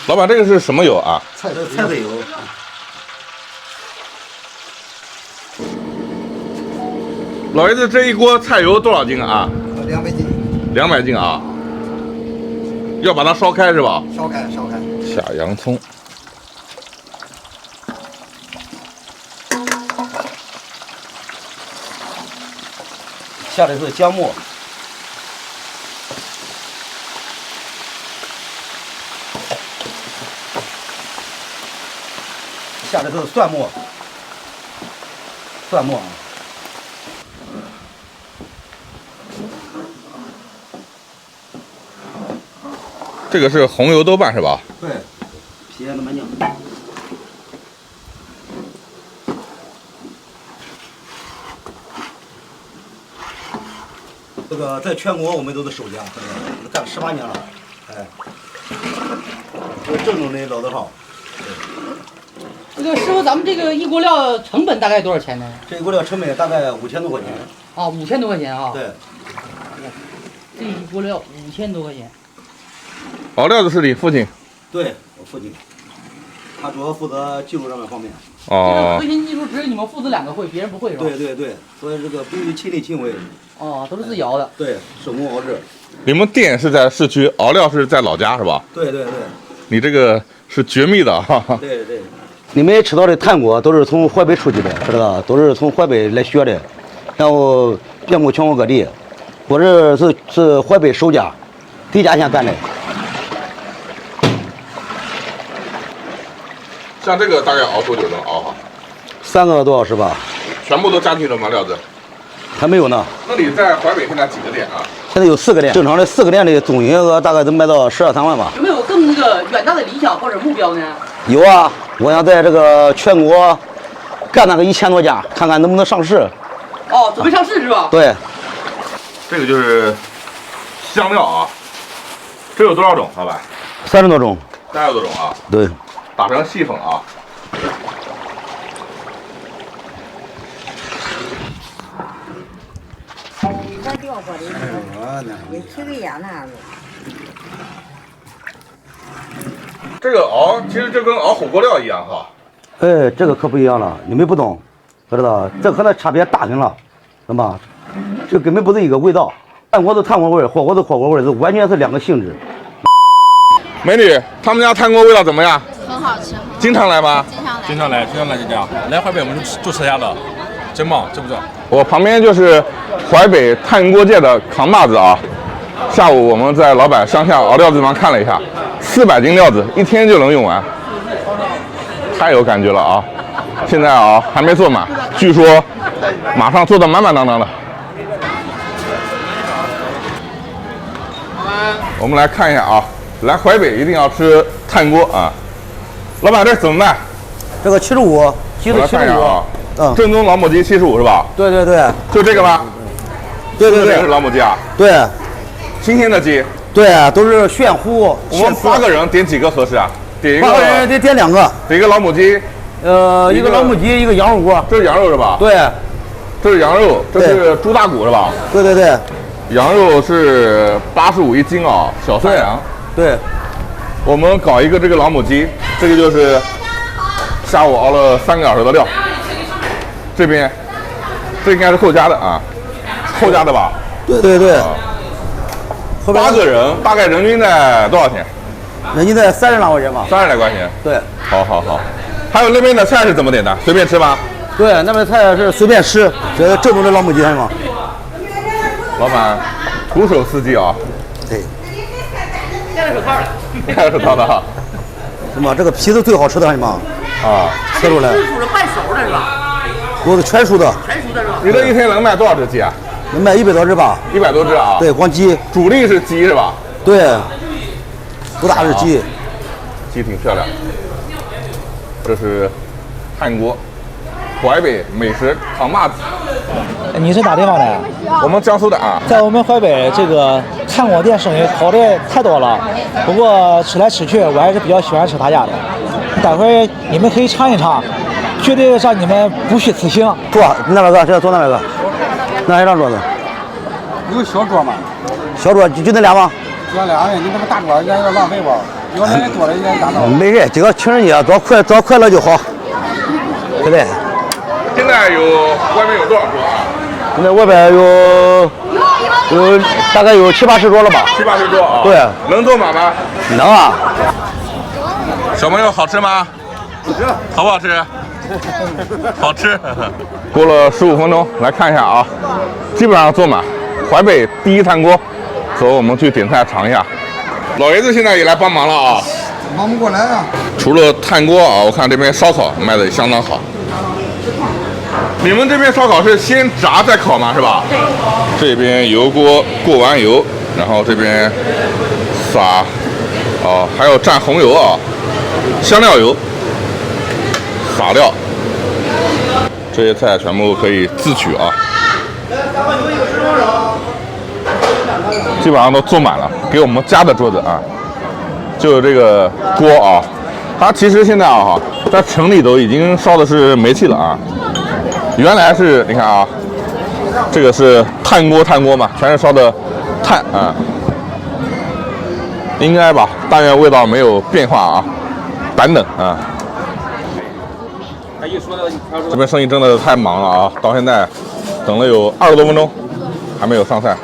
老板，这个是什么油啊？菜籽油。老爷子，这一锅菜油多少斤啊200斤。200斤啊！要把它烧开是吧？烧开。下洋葱。下的是姜末。下的是蒜末。啊。这个是红油豆瓣是吧？对，皮那么硬。这个在全国我们都是首家，干了18年了，哎，这是正宗的老字号。这个师傅，咱们这个一锅料成本大概多少钱呢？这一锅料成本大概5000多块钱。啊，5000多块钱啊？对。这一锅料5000多块钱。熬料的是你父亲？对，我父亲，他主要负责技术上面方面。哦。这个核心技术只有你们父子2个会，别人不会是吧？对，所以这个必须亲力亲为。哦，都是自己熬的。对，手工熬制。你们店是在市区，熬料是在老家是吧？对。你这个是绝密的哈。对。你们吃到的炭锅都是从淮北出去的，知道吧？都是从淮北来学的，然后遍布全国各地。我这是淮北首家，第一家先干的。像这个大概熬多久能熬好？3个多小时吧。全部都加进了吗？料子？还没有呢。那你在淮北现在几个店啊？现在有4个店，正常的4个店的总营业额大概能卖到12、13万吧。有没有更远大的理想或者目标呢？有啊，我想在这个全国干那个1000多家，看看能不能上市。哦，准备上市是吧？对。这个就是香料啊，这有多少种，老板？30多种。30多种啊？对。打成细粉啊。这个熬其实就跟熬火锅料一样哈。哎，这个可不一样了，你们不懂，知道？这和那差别大挺了，懂吧？这根本不是一个味道，炭锅是炭锅味，火锅是火锅味，这完全是2个性质。美女，他们家炭锅味道怎么样？很好吃。经常来吗？经常来就这样。来淮北我们就吃家的，真棒，知不知道？我旁边就是淮北炭锅界的扛把子啊。下午我们在老板乡下熬料子地方看了一下，400斤料子1天就能用完，太有感觉了啊！现在啊还没做满，据说马上做得满满当当的。我们来看一下啊，来淮北一定要吃炭锅啊！老板，这怎么卖？这个75，鸡的75啊。正宗老母鸡75是吧？对。就这个吗？对。这个是老母鸡啊？对。新鲜的鸡。对，都是炫乎。我们8个人点几个合适啊？点一个。8个人得点2个。点一个老母鸡。一个老母鸡，一个羊肉锅。这是羊肉是吧？对。这是羊肉，这是猪大骨是吧？对。羊肉是85一斤啊，小山羊。对。我们搞一个这个老母鸡，这个就是下午熬了3个小时的料。这边，这应该是后加的啊，后加的吧？对。8个人大概人均在多少钱？人均在30来块钱吧。30来块钱。对。好。还有那边的菜是怎么点的？随便吃吗？对，那边菜是随便吃，这是正宗的老母鸡嘛。老板，徒手司机啊。对。戴着手套的哈。什么？这个皮是最好吃的，是吗？啊。切出来。是煮的半熟的是吧？我是全熟的。全熟的是吧？你这一天能卖多少只鸡啊？能卖100多只吧。100多只啊？对，光鸡。主力是鸡是吧？对。不大是鸡。鸡挺漂亮。这是炭锅，淮北美食扛把子。你是哪地方的？我们江苏的啊。在我们淮北这个炭锅店生意好的太多了，不过吃来吃去，我还是比较喜欢吃他家的。待会儿你们可以尝一尝，绝对让你们不虚此行。坐那边个，现在坐那边个，那一张桌子。有小桌吗？小桌就那俩吗？就那俩人，你这么大桌，人家有点浪费吧？原来多了一点大道。没事，这个情人节找快乐就好，对不对？现在外面有多少桌啊？现在外边有大概有70、80桌了吧？70、80桌啊？对，能坐满吗？能啊。小朋友好吃吗？好不好吃？好吃。过了15分钟，来看一下啊，基本上坐满。淮北第一炭锅，走，我们去点菜尝一下。老爷子现在也来帮忙了啊。忙不过来啊。除了炭锅啊，我看这边烧烤卖的也相当好。你们这边烧烤是先炸再烤吗？是吧？对。这边油锅过完油，然后这边撒，还有蘸红油啊，香料油，撒料。这些菜全部可以自取啊。基本上都坐满了，给我们家的桌子啊，就有这个锅啊。它其实现在啊，在城里都已经烧的是煤气了啊。原来是你看啊，这个是炭锅嘛，全是烧的炭啊。应该吧，但愿味道没有变化啊，等等啊。这边生意真的太忙了啊，到现在等了有20多分钟，还没有上菜。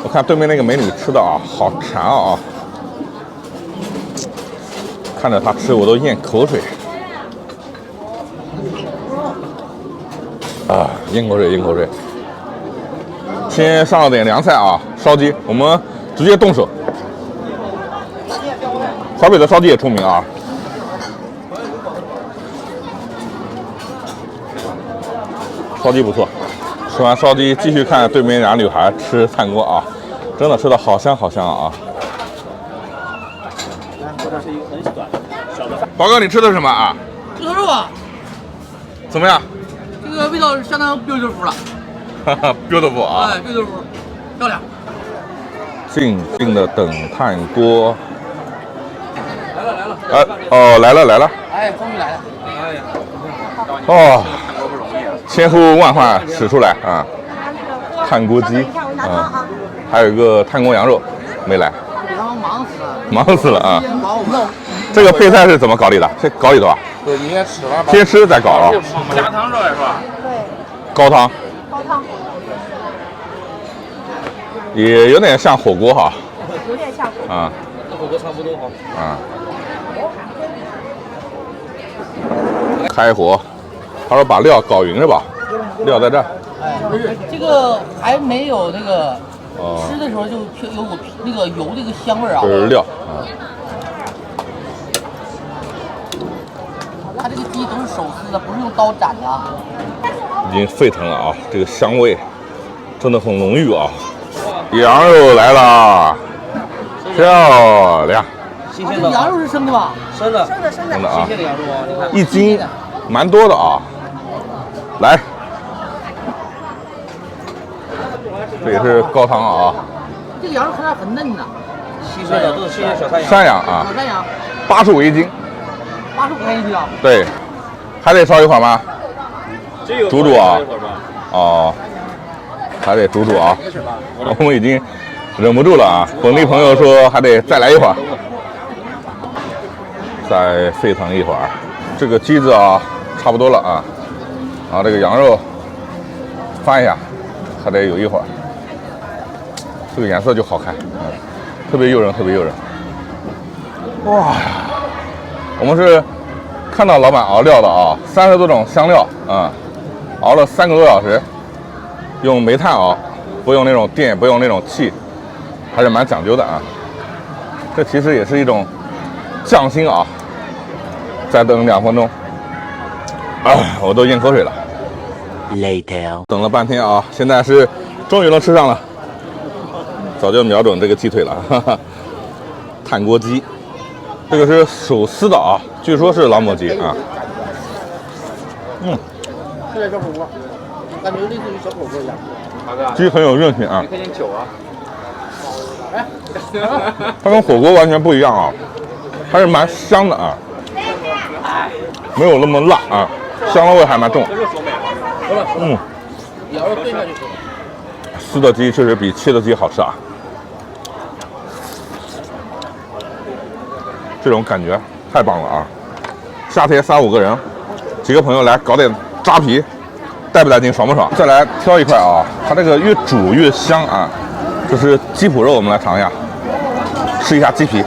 我看对面那个美女吃的啊，好馋啊！看着她吃，我都咽口水。啊，咽口水。先上了点凉菜啊，烧鸡，我们直接动手。淮北的烧鸡也出名啊。烧鸡不错，吃完烧鸡继续看对面俩女孩吃炭锅啊，真的吃的好香啊！宝哥，你吃的什么啊？猪头肉啊，怎么样？这个味道相当 beautiful 了。哈哈 ，beautiful 啊！哎 ，beautiful， 漂亮。静静的等炭锅。来了。哎，终于来了。哎呀。哦。千呼万唤始出来啊！炭锅鸡啊，还有一个炭锅羊肉没来，忙死了啊！这个配菜是怎么搞的？这搞里头啊？对，你先吃完吧。先吃再搞啊。加汤热是吧？对。高汤。高汤。也有点像火锅哈。有点像火锅。啊。跟火锅差不多哈。啊。开火。他说把料搞匀是吧？料在这儿。哎，不是，这个还没有那个吃的时候就有股那个油的一个香味啊。这是料啊。它这个鸡都是手撕的，不是用刀斩的。已经沸腾了啊，这个香味真的很浓郁啊。羊肉来了，漂亮。新鲜的。羊肉是生的吧？生的啊。新鲜的羊肉啊，你看。1斤，蛮多的啊。来，这也是高汤啊。这个羊肉看着很嫩呐。新鲜的都是新鲜小山羊。山羊啊。小山羊。85一斤。85块一斤啊。对，还得烧一会儿吗？煮啊。哦，还得煮啊。我们已经忍不住了啊！本地朋友说还得再来一会儿，再沸腾一会儿。这个鸡子啊，差不多了啊。然后这个羊肉翻一下，还得有一会儿，这个颜色就好看，特别诱人。哇，我们是看到老板熬料的啊，30多种香料啊，熬了3个多小时，用煤炭熬，不用那种电，不用那种气，还是蛮讲究的啊。这其实也是一种匠心啊。再等2分钟。我都咽口水了。Later， 等了半天啊，现在是终于能吃上了。早就瞄准这个鸡腿了，哈哈。炭锅鸡，这个是手撕的啊，据说是老母鸡啊。吃点小火锅，感觉类似于小火锅一样。鸡很有韧性啊。1块钱9啊。哎，它跟火锅完全不一样啊，还是蛮香的啊，没有那么辣啊。香味还蛮重。羊肉炖下去吃。撕的鸡确实比切的鸡好吃啊。这种感觉太棒了啊！夏天3、5个人，几个朋友来搞点扎皮，带不带劲，爽不爽？再来挑一块啊，它这个越煮越香啊！这是鸡脯肉，我们来尝一下，试一下鸡皮。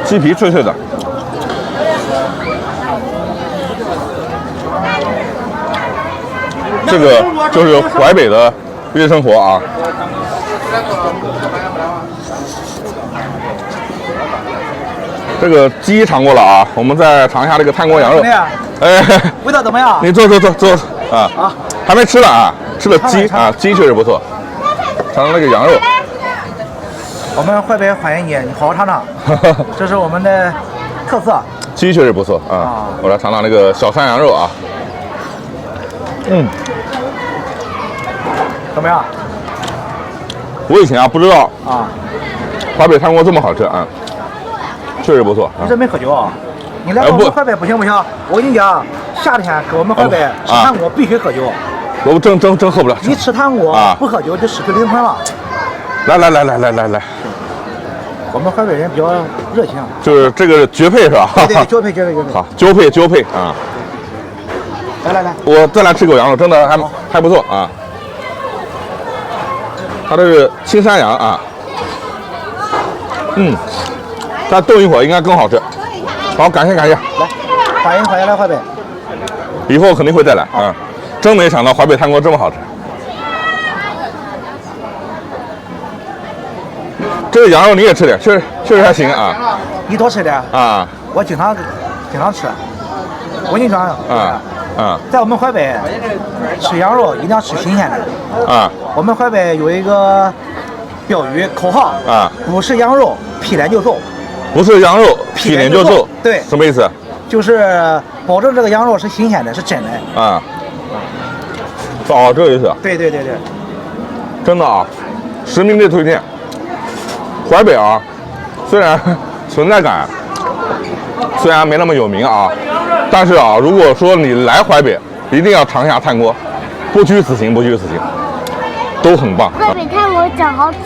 鸡皮脆脆的。这个就是淮北的夜生活啊。这个鸡尝过了啊，我们再尝一下这个炭锅羊肉。哎，味道怎么样？你坐啊！还没吃呢啊，吃了鸡啊，鸡确实不错。尝尝那个羊肉。我们淮北欢迎你，你好好尝尝，这是我们的特色。鸡确实不错啊，我来尝尝那个小山羊肉啊。怎么样？我以前啊不知道啊，淮北炭锅这么好吃啊，确实不错。你这没喝酒啊？你来我们淮北不行不行？我跟你讲，夏天给我们淮北吃炭锅必须喝酒。我真喝不了。你吃炭锅不喝酒就失去灵魂了。来。我们淮北人比较热情，就是这个绝配是吧？对，绝配。好，交配啊！来，我再来吃口羊肉，真的还不错啊。它这是青山羊啊，再炖一会儿应该更好吃。好，感谢。来，欢迎来淮北，以后肯定会再来啊！真没想到淮北炭锅这么好吃。这个羊肉你也吃点，确实还行啊。你多吃点啊！我经常吃。我跟你讲在我们淮北吃羊肉一定要吃新鲜的啊。我们淮北有一个标语口号啊，不是羊肉劈脸就揍。不是羊肉劈脸就揍，对，什么意思？就是保证这个羊肉是新鲜的，是真的啊。哦，这个意思。对，真的啊，实名制推荐。淮北啊，虽然存在感虽然没那么有名啊，但是啊，如果说你来淮北，一定要尝一下炭锅，不虚此行，都很棒。淮北炭锅真好吃。